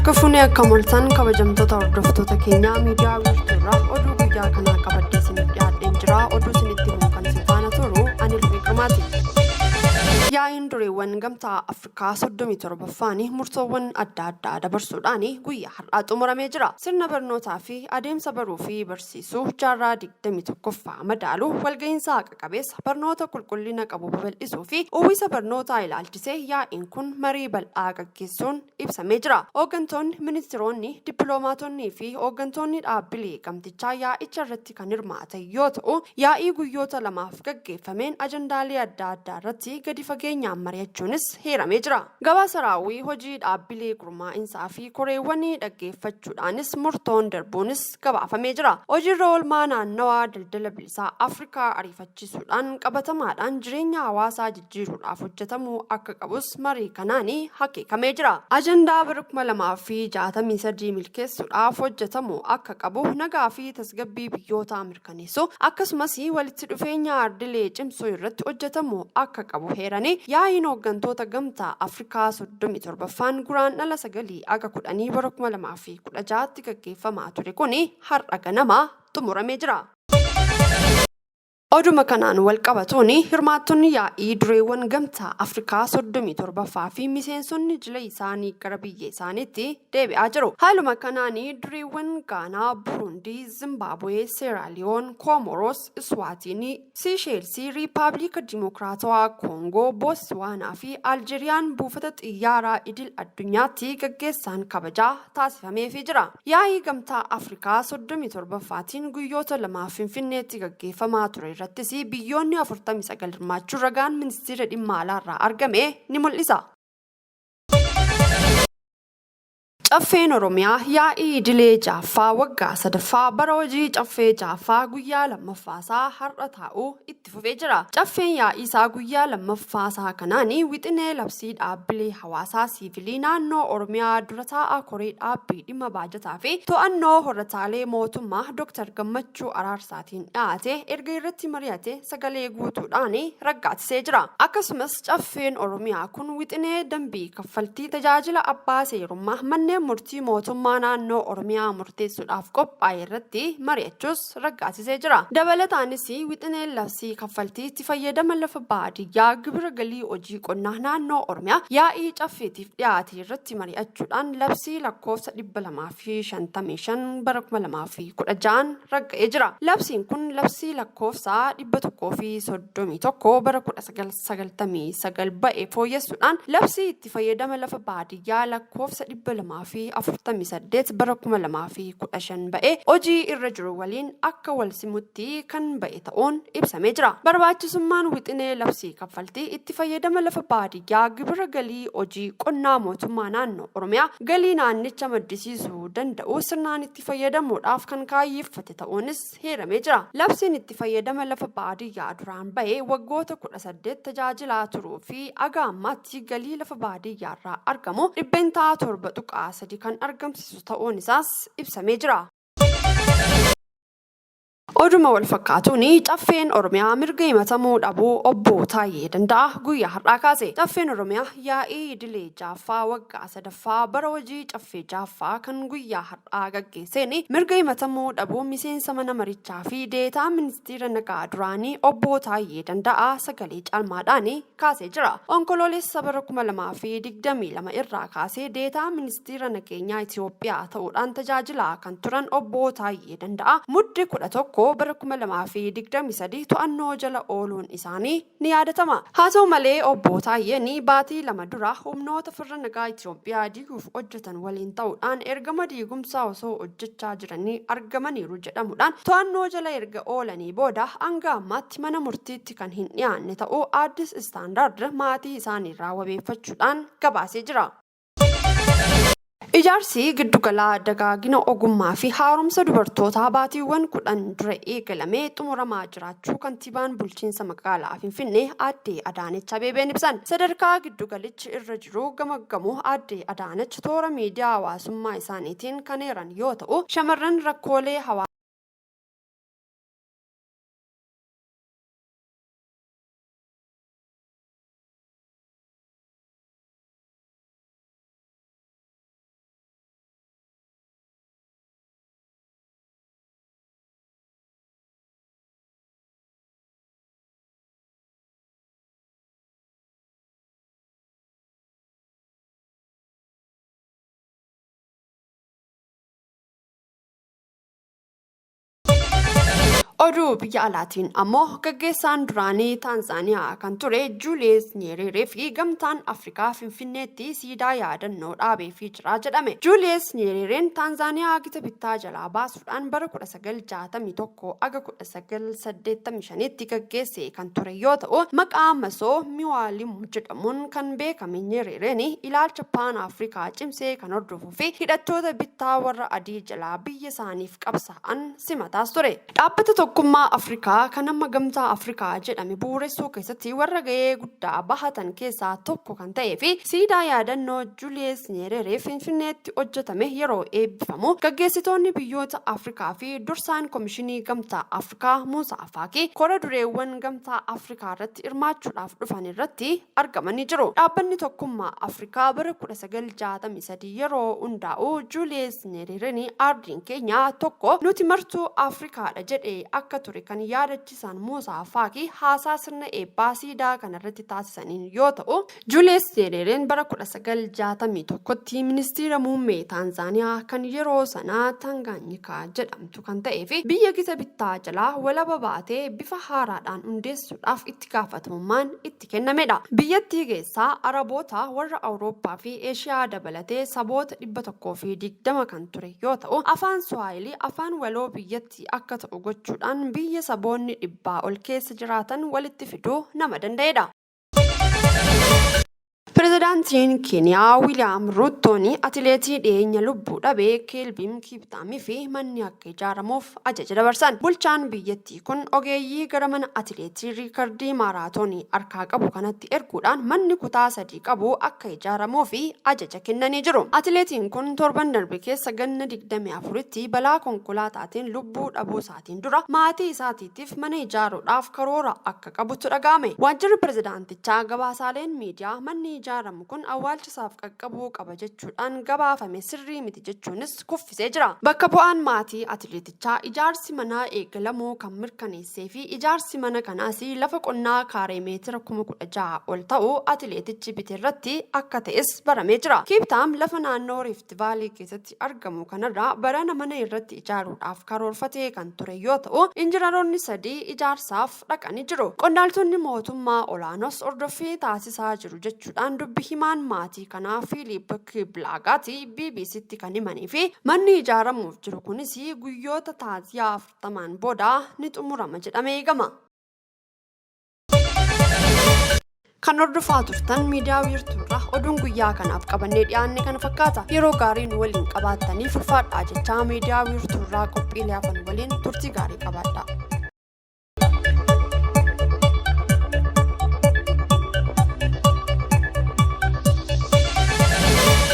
Harka akka mul'atan kabajamtoota hordoftoota keenyaa miidiyaa wiirtuurraa oduu guyyaa kanaa qabadde isiniif dhiyaadheen jira. Oduu isinitti himuun kan isin faana turu ani Lubiqirmaati. Yaa'iin dureewwan gamtaa Afrikaa 37ffaan murtoowwan adda addaa dabarsuudhaan guyyaa har'aa xumuramee jira. Sirna barnootaa fi adeemsa baruu fi barsiisuu jaarraa 21ffaa madaalu walga'iinsa haqa qabeessa barnoota qulqullina qabu babal'isuu fi uwwisa barnootaa ilaalchisee yaa'iin kun marii bal'aa gaggeessuun ibsamee jira. Hooggantoonni, ministeeronni, dippiloomaatonnii fi hooggantoonni dhaabbilee gamtichaa yaa'icha irratti kan hirmaatan yoo ta'u, yaa'ii guyyoota lamaaf gaggeeffameen ajandaalee adda addaa irratti gadi fageenyaan mari'achuunis heeramee jira. Gabaasa raawwii hojii dhaabbilee gurmaa'insaa fi koreewwanii dhaggeeffachuudhaanis murtoon darbuunis gabaafamee jira. Hojiirra oolmaa naannawaa daldala bilisaa Afrikaa ariifachiisuudhaan qabatamaadhaan jireenya hawaasaa jijjiiruudhaaf hojjetamuu akka qabus marii kanaanii hakeekamee jira. Ajandaa bara 2063 milkeessuudhaaf hojjetamuu akka qabu nagaa fi tasgabbii biyyootaa mirkaneessuu akkasumas walitti dhufeenya ardilee cimsuu irratti hojjetamuu akka qabu heeranii yaa'iin hooggantoota gamtaa Afrikaa 37ffaan guraandhala 9-10 bara 2016tti gaggeeffamaa ture kun har'a ganama xumuramee jira. Oduma kanaan wal qabatuun hirmaattonni yaa'ii dureewwan gamtaa Afrikaa 37ffaa fi miseensonni jila isaanii gara biyya isaaniitti deebi'aa jiru. Haaluma kanaan dureewwan Gaanaa, Burundii, Zimbaabuwee, Seeraaliyoon, Koomoros, Iswaatinii, Siisheelsii, Riippaabilika Dimokiraatawaa Koongoo, Bootsuwaanaa fi Aljeeriyaan buufata xiyyaaraa idil addunyaatti gaggeessaan kabajaa taasifameefii jira. Yaa'ii gamtaa Afrikaa 37ffaatiin guyyoota lamaaf Finfinneetti gaggeeffamaa ture. Biyyoonni 49 hirmaachuu ragaan ministeera dhimma alaarraa argame ni mul'isa. Caffeen Oromiyaa yaa'ii idilee jaaffaa waggaa 3ffaa bara hojii caffee jaaffaa guyyaa lammaffaasaa har'a taa'uu itti fufee jira. Caffeen yaa'ii isaa guyyaa lammaffaasaa kanaan wixinee labsii dhaabbilee hawaasaa siivilii naannoo Oromiyaa dura taa'aa koree dhaabbii dhimma baajataa fi to'annoo horataalee mootummaa Dr. Gammachuu Araarsaatiin dhiyaate erga irratti mari'ate sagalee guutuudhaan raggaasisee jira. Akkasumas caffeen Oromiyaa kun wixinee dambii kaffaltii tajaajila abbaa seerummaa manneen murtii mootummaa naannoo Oromiyaa murteessuudhaaf qophaa'e irratti mari'achuus raggaasisee jira. Dabalataanis wixineen labsii kaffaltii itti fayyadama lafa baadiyyaa gibira galii hojii qonnaa naannoo Oromiyaa yaa'ii caffeetiif dhiyaate irratti mari'achuudhaan labsii lakkoofsa 255 bara 2016 ragga'ee jira. Labsiin kun labsii lakkoofsa 131 bara 1999 ba'e fooyyessuudhaan labsii itti fayyadama lafa baadiyyaa lakkoofsa 248 bara 2015 ba'e hojii irra jiru waliin akka wal simutti kan ba'e ta'uun ibsamee jira. Barbaachisummaan wixinee labsii kaffaltii itti fayyadama lafa baadiyyaa gibira galii hojii qonnaa mootummaa naannoo Oromiyaa galii naannicha maddisiisuu danda'u sirnaan itti fayyadamuudhaaf kan kaayyeeffate ta'uunis heeramee jira. Labsiin itti fayyadama lafa baadiyyaa duraan ba'e waggoota 18 tajaajilaa turuu fi aga ammaatti galii lafa baadiyyaarraa argamu dhibbentaa 7.3 kan argamsiisu ta'uun isaas ibsamee jira. Oduma wal fakkaatuun caffeen Oromiyaa mirga himatamuu dhabuu obbo Taayyee Danda'a guyyaa har'aa kaase. Caffeen Oromiyaa yaa'ii idilee jaaffaa waggaa 3ffaa bara hojii caffee jaaffaa kan guyyaa har'aa gaggeesseen mirga himatamuu dhabuu miseensa mana marichaa fi deetaa ministeera nagaa duraanii obbo Taayyee Danda'a sagalee caalmaadhaan kaasee jira. Onkoloolessa bara 2022 irraa kaasee deetaa ministeera nageenyaa Itoophiyaa ta'uudhaan tajaajilaa kan turan obbo Taayyee Danda'a mudde 11 bara 2023 to'annoo jala ooluun isaanii ni yaadatama. Haa ta'u malee obbo Taayyeen baatii 2 dura humnoota farra nagaa Itoophiyaa diiguuf hojjetan waliin ta'uudhaan ergama diigumsaa osoo hojjechaa jiranii argamaniiru jedhamuudhaan to'annoo jala erga oolanii booda hanga ammaatti mana murtiitti kan hin dhiyaanne ta'uu Addis Istaandaard maatii isaaniirraa wabeeffachuudhaan gabaasee jira. Ijaarsi giddugalaa dagaagina ogummaa fi haaromsa dubartootaa baatiiwwan 10 dura eegalamee xumuramaa jiraachuu kantiibaan bulchiinsa magaalaa Finfinnee aadde Adaanech Abeebeen ibsan. Sadarkaa giddugalichi irra jiru gamaggamuu aadde Adaanech toora miidiyaa hawaasummaa isaaniitiin kan eeran yoo ta'u shamarran rakkoolee hawaasaa Oduu biyya alaatiin ammoo gaggeessaan duraanii Taanzaaniyaa kan ture Julius Nyerere fi gamtaan Afrikaa Finfinneetti siidaa yaadannoo dhaabeefii jira jedhame. Julius Nyerereen Taanzaaniyaa gita bittaa jalaa baasuudhaan bara 1961 aga 1985tti gaggeesse kan ture yoo ta'u, maqaa masoo Miwaalimu jedhamuun kan beekame Nyerereen ilaalcha Paan Afrikaa cimsee kan hordofuu fi hidhattoota bittaa warra adii jalaa biyya isaaniif qabsaa'an simataas ture. Dhaabbata tokkummaa Afrikaa kan amma gamtaa Afrikaa jedhame bu'uuressuu keessatti warra gahee guddaa bahatan keessaa tokko kan ta'ee fi siidaa yaadannoo Julius Nyerere Finfinneetti hojjetame yeroo eebbifamu gaggeessitoonni biyyoota Afrikaa fi dursaan komishinii gamtaa Afrikaa Muusaa Faaqii kora dureewwan gamtaa Afrikaa irratti hirmaachuudhaaf dhufan irratti argamanii jiru. Dhaabbanni tokkummaa Afrikaa bara 1963 yeroo hundaa'u Julius Nyerere ardiin keenya tokko nuti martuu Afrikaadha jedhee akka ture kan yaadachiisan Muusaa Faaqii haasaa sirna eebbaa siidaa kanarratti taasisaniin yoo ta'u, Julius Nyerereen bara 1961tti ministeera muummee Taanzaaniyaa kan yeroo sanaa Tangaanyikaa jedhamtu kan ta'ee fi biyya gita bittaa jalaa walaba baatee bifa haaraadhaan hundeessuudhaaf itti gaafatamummaan itti kennamedha. Biyyattii keessaa Araboota warra Awurooppaa fi Eeshiyaa dabalatee saboota 120 kan ture yoo ta'u, afaan Suwaahilii afaan waloo biyyattii akka ta'u gochuudhaan biyya saboonni 100 ol keessa jiraatan walitti fiduu nama danda'edha. Pireezidaantiin Keeniyaa Wiiliyaam Ruutoon atileetii dhiyeenya lubbuu dhabee Kelvin Kiptaamii fi manni akka ijaaramuuf ajaja dabarsan. Bulchaan biyyattii kun ogeeyyii gara mana atileetii riikardii maaraatoonii harkaa qabu kanatti erguudhaan manni kutaa 3 qabu akka ijaaramuu fi ajaja kennanii jiru. Atileetiin kun torban darbe keessa ganna 24tti balaa konkolaataatiin lubbuu dhabuu isaatiin dura maatii isaatiitiif mana ijaaruudhaaf karoora akka qabutu dhaga'ame. Waajjirri pireezidaantichaa gabaasaaleen miidiyaa manni ijaaramu kun awwaalchisaaf qaqqabuu qaba jechuudhaan gabaafame sirrii miti jechuunis kuffisee jira. Bakka bu'aan maatii atileetichaa ijaarsi manaa eegalamuu kan mirkaneessee fi ijaarsi mana kanaas lafa qonnaa kaaree meetira 16,000 ol ta'u atileetichi bite irratti akka ta'es baramee jira. Kiptaam lafa naannoo Rift Vaalii keessatti argamu kanarraa barana mana irratti ijaaruudhaaf karoorfatee kan ture yoo ta'u, injiinaroonni 3 ijaarsaaf dhaqanii jiru. Qondaaltonni mootummaa olaanoos ordoffii taasisaa jiru jechuudhaan dubbi himaan maatii kanaa Philip Kiplaagaati BBCtti kan himanii fi manni ijaaramuuf jiru kunis guyyoota taasisaa 40 booda ni xumurama jedhamee eegama. Kan hordofaa turtan miidiyaa wiirtuurraa oduun guyyaa kanaaf qabannee dhiyaanne kana fakkaata. Yeroo gaarii nu waliin qabaattanii ulfaadhaa jechaa miidiyaa wiirtuurraa qophiilee hafan waliin turtii gaarii qabaadhaa.